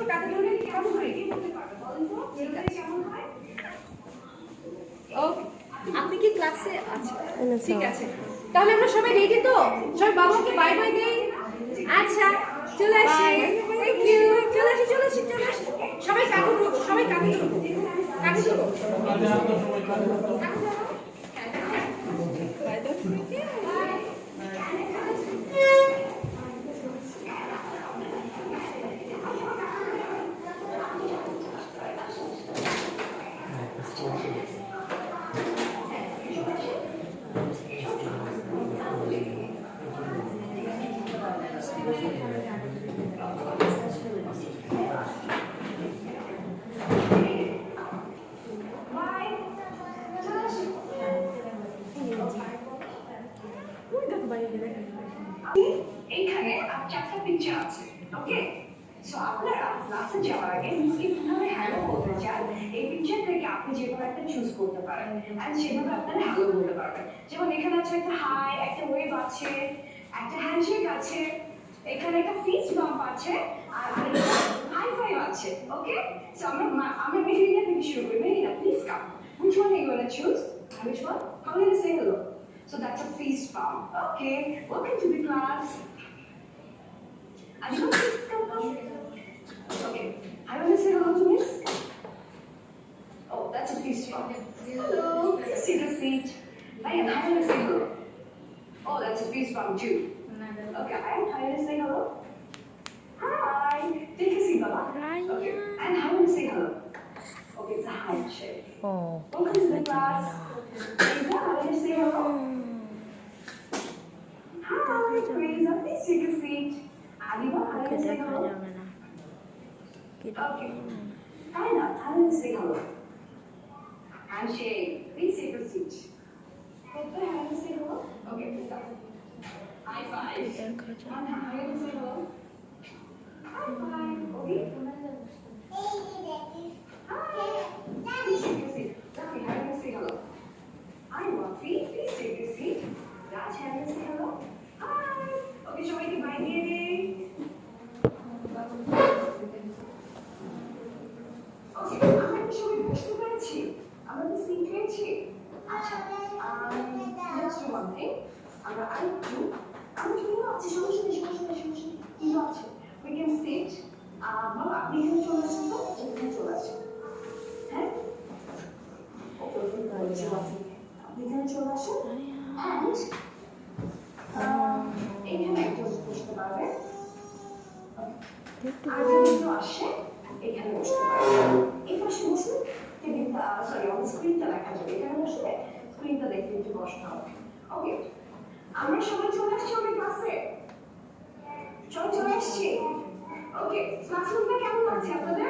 সময় কাঁধে ধরে কেমন করে কি করতে পারবে বলেন তো? কেমন হয়? ওকে, আপনি কি ক্লাসে আছেন? ঠিক আছে, তাহলে আমরা সবাই রেডি তো? সবাই বাবাকে বাই বাই দেই। আচ্ছা, চলে আসি। Thank you. চলে আসি, চলে আসি, চলে আসি। সবাই কাঁধে ধরো, সবাই কাঁধে ধরো, কাঁধে ধরো। এইখানে চারটা পিকচার আছে, ওকে? সো আপনারা ক্লাসে যাওয়ার আগে মিসকে কিভাবে হ্যালো বলতে চান এই পিকচার থেকে আপনি যে কোনো একটা চুজ করতে পারেন এন্ড সেভাবে আপনারা হ্যালো বলতে পারবেন। যেমন এখানে আছে একটা হাই, একটা ওয়েভ আছে, একটা হ্যান্ডশেক আছে, এখানে একটা ফিস্ট বাম্প আছে, আর আরেকটা হাই ফাইভ আছে, ওকে? সো আমরা মেহেরিনা থেকে শুরু করি। Meherina, please come. Which one are you going to choose? And which one? How are you going to say hello? So that's a fist bump. Okay, welcome to the class. Are you going to come? Okay, I want to say hello to Miss. Oh, that's a fist bump. Hello, please take a seat. Ryan, how do you say hello? Oh, that's a fist bump too. Okay, Ryan, how do you say hello? Hi, take a seat, Baba. Okay, and how do you say hello? Okay, it's a handshake. Oh, Welcome to the class. Lisa, how do you say hello? Hi, Teresa, please take a seat. Aliba, how do you say hello? Okay. Anna, how do you say hello? Handshake. Please take a seat. Pepe, how do you say hello? Okay, Lisa. High five. Anna, how do you say hello? High five. Okay. Hi. Please take a seat. Rafi, how do you say hello? Hi, Rafi. Please take a seat. Raj, how do you say hello? Hi. Okay, সবাইকে by দিয়ে দিই। ওকে, আমরা কি সবাই বসতে পেরেছি? আমরা কি সিট পেয়েছি? আচ্ছা, let's do one thing. আমরা কিলো আছে, সমস্যা নেই। কিলো আছে। We can sit. বাবা, আপনি এখানে চলে আসুন তো, এখানে চলে আসুন। হ্যাঁ? আপনি এখানে চলে আসুন। And এখানে একজন বসতে পারবে। আর যদি কেউ আসে, এখানে বসতে পারবে। এই পাশে বসুন, টেবিলটা সরি আমার স্ক্রিনটা দেখা যাবে। এখানে বসলে স্ক্রিনটা দেখতে একটু কষ্ট হবে। ওকে, আমরা সবাই চলে আসছি আমাদের ক্লাসে। সবাই চলে আসছি। ওকে, ক্লাসরুমটা কেমন লাগছে আপনাদের?